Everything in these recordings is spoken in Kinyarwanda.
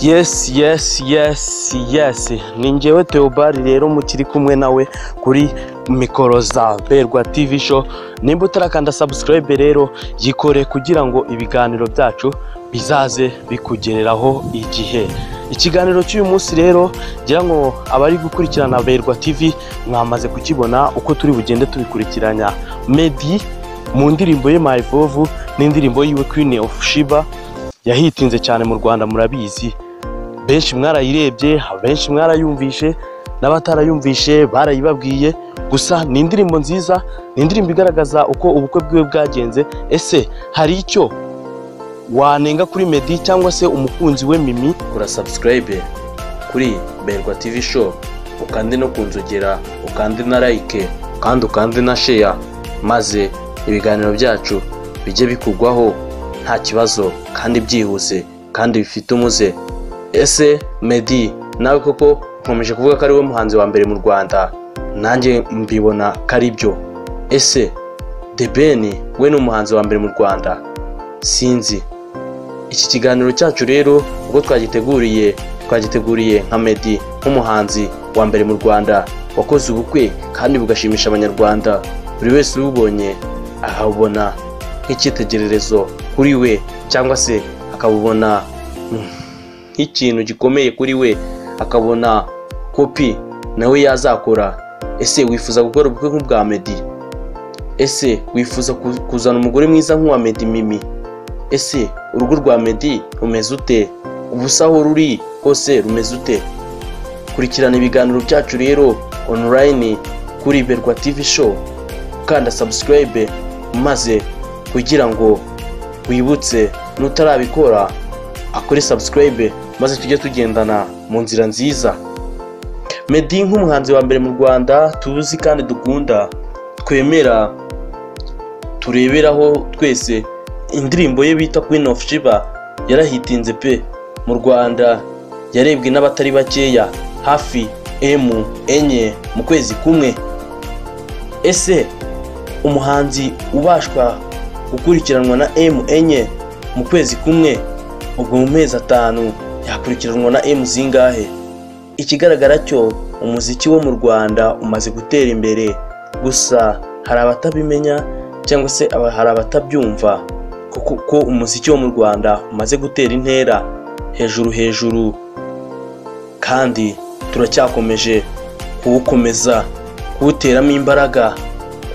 Yes, ni njyewe Theobald rero mukiri kumwe nawe kuri mikoro za Berwa TV show. Nimba utarakanda subscribe rero yikore kugira ngo ibiganiro byacu bizaze bikugereraho igihe. Ikiganiro cy'uyu munsi rero ngira ngo abari gukurikirana Berwa TV mwamaze kukibona uko turi bugende tubikurikiranya. Meddy mu ndirimbo ye My Vovu n'indirimbo yiwe Queen of Sheba yahitinze cyane mu Rwanda, murabizi. Benshi mwarayirebye, benshi mwarayumvishe, n'abatarayumvishe barayibabwiye. Gusa ni indirimbo nziza, ni indirimbo igaragaza uko ubukwe bwiwe bwagenze. Ese hari icyo wanenga kuri Meddy cyangwa se umukunzi we Mimi? Kora subscribe kuri Berwa TV show, ukande no kunzogera, ukande na like, kandi ukande na share, maze ibiganiro byacu bijye bikugwaho nta kibazo kandi byihuse kandi bifite umuze. Ese Meddy nawe koko nkomeje kuvuga ko ari we muhanzi wa mbere mu Rwanda, nanjye mbibona kari byo. Ese The Ben we ni umuhanzi wa mbere mu Rwanda? Sinzi. Iki kiganiro cyacu rero ubwo twagiteguriye nka Meddy nk'umuhanzi wa mbere mu Rwanda wakoze ubukwe kandi bugashimisha abanyarwanda. Buri wese ubonye ahabona nk'icyitegererezo kuri we, cyangwa se akabubona nk'ikintu gikomeye kuri we, akabona kopi nawe yazakora. Ese wifuza gukora ubukwe nk'ubwa Meddy? Ese wifuza kuzana umugore mwiza nk'uwa Meddy Mimi? Ese urugo rwa Meddy rumeze ute? Ubusaho ruri hose rumeze ute? Kurikirana ibiganiro byacu rero online kuri Berwa TV show, kanda subscribe maze kugira ngo wibutse nutarabikora akore subscribe, maze tujye tugendana mu nzira nziza. Meddy nk'umuhanzi wa mbere mu Rwanda tuzi kandi dukunda, twemera, tureberaho twese, indirimbo ye bita Queen of Sheba yarahitinze pe mu Rwanda, yarebwe n'abatari bakeya, hafi enye mu kwezi kumwe. Ese umuhanzi ubashwa gukurikiranwa na enye mu kwezi kumwe, ubwo mu mezi 5 yakurikiranwa na zingahe? Ikigaragara cyo umuziki wo mu Rwanda umaze gutera imbere, gusa hari abatabimenya cyangwa se hari abatabyumva ko umuziki wo mu Rwanda umaze gutera intera hejuru, kandi turacyakomeje kuwukomeza, kuwuteramo imbaraga,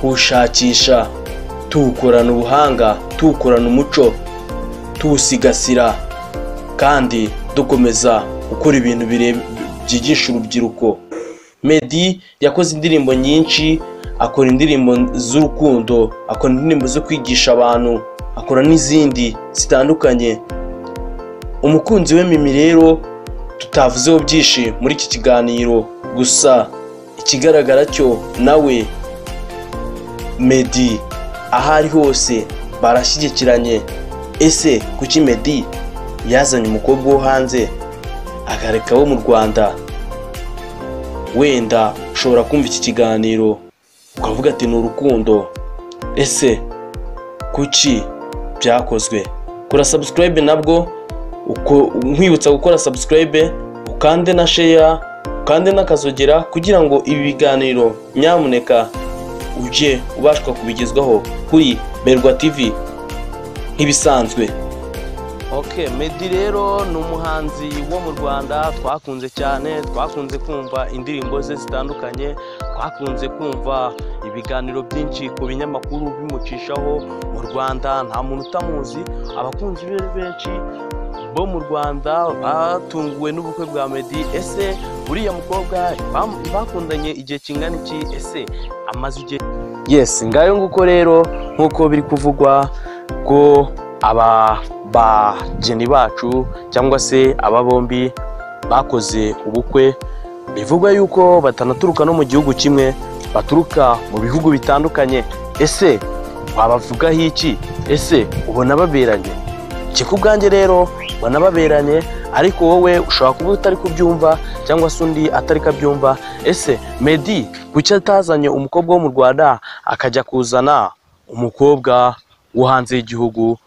kuwushakisha, tuwukorana ubuhanga, tuwukorana umuco, tuwusigasira, kandi dukomeza gukora ibintu byigisha urubyiruko. Meddy yakoze indirimbo nyinshi, akora indirimbo z'urukundo, akora indirimbo zo kwigisha abantu, akora n'izindi zitandukanye. Umukunzi we Mimi rero tutavuzeho byinshi muri iki kiganiro, gusa ikigaragara cyo nawe Meddy ahari hose barashyigikiranye. Ese kuki Meddy yazanye umukobwa wo hanze agareka wo mu Rwanda? Wenda ushobora kumva iki kiganiro ukavuga ati ni urukundo. Ese kuki byakozwe? Kora subscribe nabwo, nkwibutsa gukora subscribe, ukande na share, ukande n'akazogera, kugira ngo ibi biganiro nyamuneka uje ubashwa kubigezwaho kuri Berwa TV nk'ibisanzwe. Meddy rero ni umuhanzi wo mu Rwanda twakunze cyane, twakunze kumva indirimbo ze zitandukanye, twakunze kumva ibiganiro byinshi ku binyamakuru bimucishaho mu Rwanda. Nta muntu utamuzi. Abakunzi be benshi bo mu Rwanda batunguwe n'ubukwe bwa Meddy. Ese buriya mukobwa bakundanye igihe kingana iki? Ese amaze igihe? Yes, ngayo nguko rero nkuko biri kuvugwa ko abageni bacu cyangwa se aba bombi bakoze ubukwe, bivugwa yuko batanaturuka no mu gihugu kimwe, baturuka mu bihugu bitandukanye. Ese wabavugaho iki? Ese ubona baberanye? Kikubwanjye rero ubona baberanye, ariko wowe ushobora kuba utari kubyumva cyangwa se undi atari kabyumva. Ese Meddy kuki atazanye umukobwa wo mu Rwanda akajya kuzana umukobwa wo hanze y'igihugu